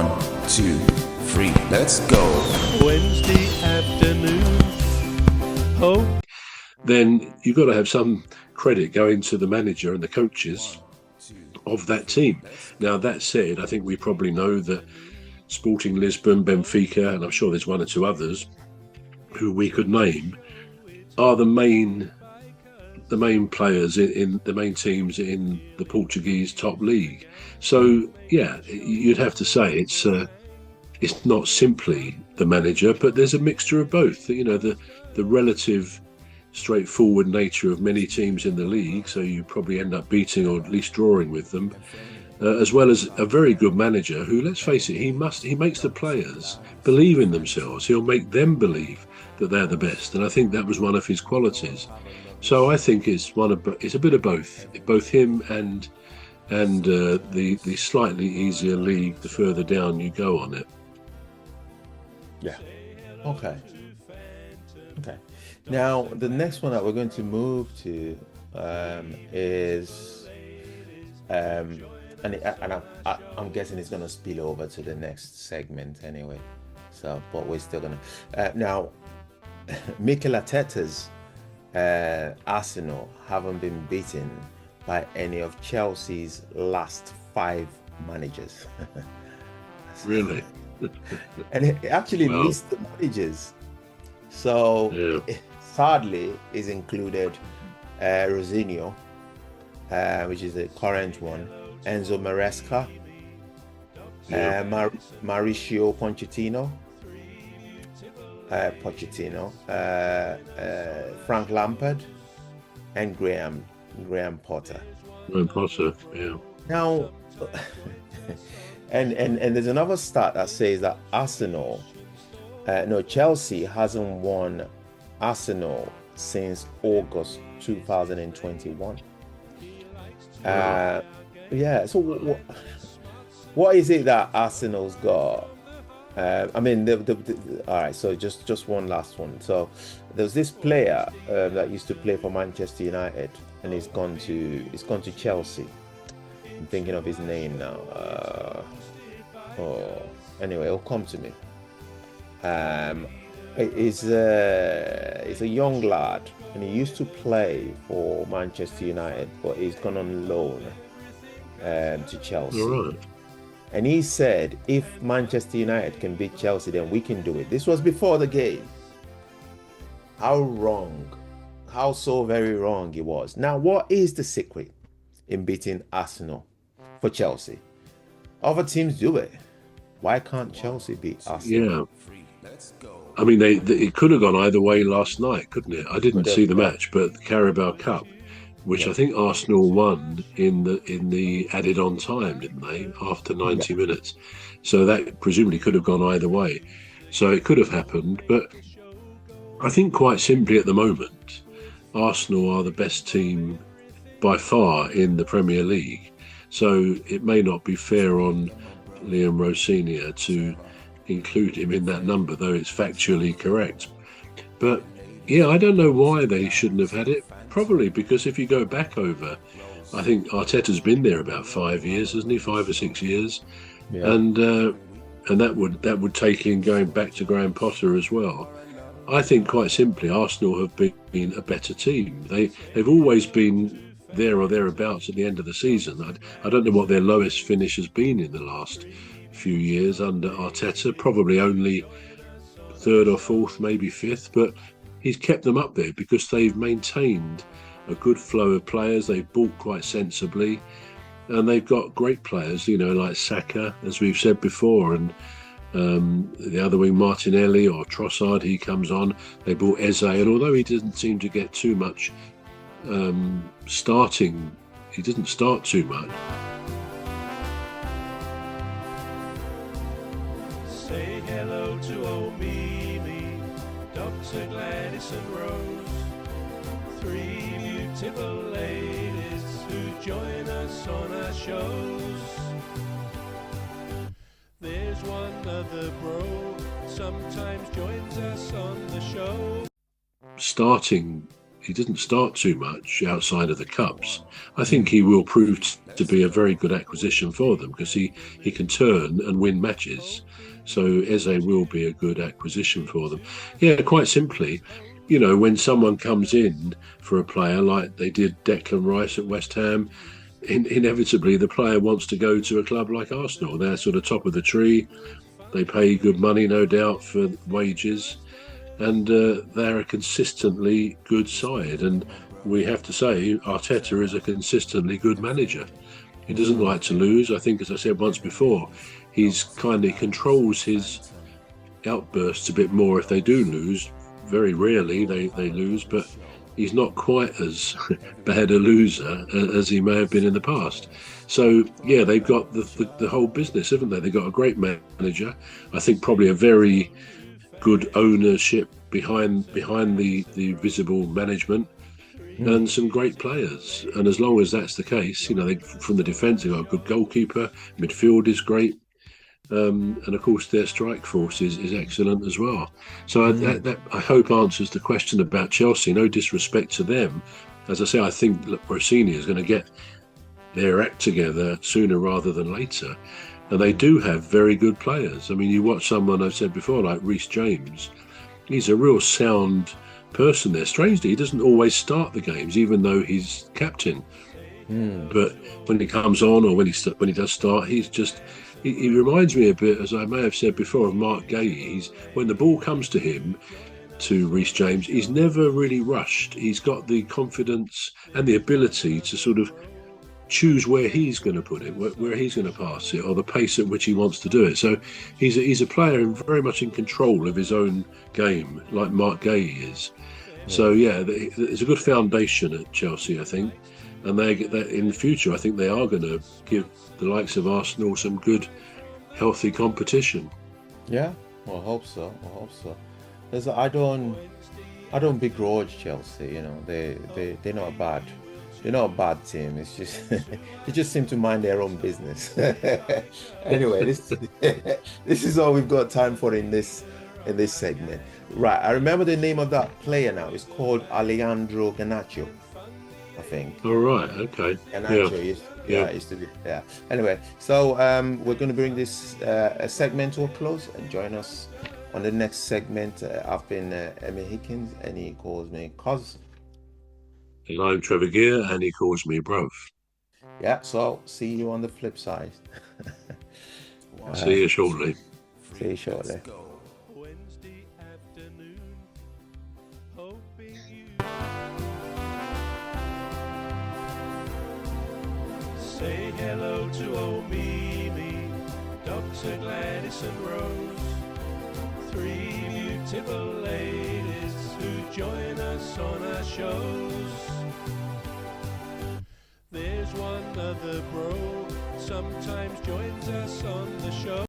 1, 2, 3, let's go. Wednesday afternoon. Oh. Then you've got to have some credit going to the manager and the coaches of that team. Now, that said, I think we probably know that Sporting Lisbon, Benfica, and I'm sure there's one or two others who we could name, are the main players in the main teams in the Portuguese top league. So, yeah, you'd have to say it's not simply the manager, but there's a mixture of both. You know, the relative straightforward nature of many teams in the league, so you probably end up beating or at least drawing with them, as well as a very good manager who, let's face it, he makes the players believe in themselves. He'll make them believe that they're the best, and I think that was one of his qualities. So I think it's a bit of both him and the slightly easier league the further down you go on it. Yeah. Okay. Now, the next one that we're going to move to is, and I'm guessing it's going to spill over to the next segment anyway. So, but we're still going to. Now, Mikel Arteta's Arsenal haven't been beaten by any of Chelsea's last 5 managers. Really? And it actually lists the managers. So, sadly, is included Rosinho, which is the current one, Enzo Maresca, Mauricio Pochettino, Frank Lampard, and Graham Potter. Graham Potter, yeah. Now, and there's another stat that says that Chelsea hasn't won Arsenal since August 2021. So what is it that Arsenal's got? I mean, all right. So just one last one. So there's this player that used to play for Manchester United, and he's gone to Chelsea. I'm thinking of his name now. Anyway, it'll come to me. He's a young lad, and he used to play for Manchester United, but he's gone on loan to Chelsea. All right. And he said, if Manchester United can beat Chelsea, then we can do it. This was before the game. How so very wrong he was. Now, what is the secret in beating Arsenal for Chelsea? Other teams do it. Why can't Chelsea beat Arsenal? Yeah. I mean, it could have gone either way last night, couldn't it? I didn't see the match, but the Carabao Cup, which I think Arsenal won in the added on time, didn't they? After 90 minutes. So that presumably could have gone either way. So it could have happened, but I think quite simply at the moment, Arsenal are the best team by far in the Premier League. So it may not be fair on Liam Rosenior to include him in that number, though it's factually correct. But yeah, I don't know why they shouldn't have had it. Probably because if you go back over, I think Arteta's been there about 5 years, hasn't he? 5 or 6 years, and that would take in going back to Graham Potter as well. I think quite simply, Arsenal have been a better team. They've always been there or thereabouts at the end of the season. I don't know what their lowest finish has been in the last few years under Arteta. Probably only 3rd or 4th, maybe 5th, but he's kept them up there because they've maintained a good flow of players. They've bought quite sensibly, and they've got great players, like Saka, as we've said before, and the other wing, Martinelli or Trossard, he comes on. They bought Eze, and although he doesn't seem to get too much starting, he doesn't start too much. Say hello to old Mimi, Dr. Gladys and Rose, 3 beautiful ladies who join us on our shows. There's one other bro, sometimes joins us on the show. Starting, he doesn't start too much outside of the cups. I think he will prove to be a very good acquisition for them because he can turn and win matches. So Eze will be a good acquisition for them. Yeah, quite simply, you know, when someone comes in for a player like they did Declan Rice at West Ham, inevitably the player wants to go to a club like Arsenal. They're sort of top of the tree. They pay good money, no doubt, for wages. And they're a consistently good side. And we have to say Arteta is a consistently good manager. He doesn't like to lose. I think, as I said once before, he's kind of controls his outbursts a bit more if they do lose. Very rarely they lose, but he's not quite as bad a loser as he may have been in the past. So, yeah, they've got the whole business, haven't they? They've got a great manager. I think probably a very good ownership behind the visible management. And some great players. And as long as that's the case, you know, from the defence, they've got a good goalkeeper, midfield is great. And of course, their strike force is excellent as well. So that I hope answers the question about Chelsea. No disrespect to them. As I say, I think Rossini is going to get their act together sooner rather than later. And they do have very good players. I mean, you watch someone I've said before, like Reece James. He's a real sound person there. Strangely, he doesn't always start the games, even though he's captain. But when he comes on, or when he does start, he's just he reminds me a bit, as I may have said before, of Mark Gay. When the ball comes to him, to Reece James, he's never really rushed. He's got the confidence and the ability to sort of choose where he's going to put it, where he's going to pass it, or the pace at which he wants to do it. So he's a player very much in control of his own game, like Mark Gay is. So yeah, there's a good foundation at Chelsea, I think, and they in the future, I think they are going to give the likes of Arsenal some good, healthy competition. Yeah, well, I hope so. I don't begrudge Chelsea. You know, they're not bad. They're not a bad team. It's just they just seem to mind their own business. Anyway, this is all we've got time for in this segment. Right, I remember the name of that player now. It's called Alejandro Garnacho, I think. All right, okay. Garnacho, yeah, it used to be. Yeah. Anyway, so we're going to bring this segment to a close, and join us on the next segment. I've been Emmy Hikins, and he calls me Cos. And I'm Trevor Gear, and he calls me bruv. Yeah, so see you on the flip side. See you shortly. See you shortly. Wednesday afternoon, hoping you say hello to old Mimi, Dr. Gladys and Rose, three beautiful ladies who join us on our shows. There's one other bro, sometimes joins us on the show.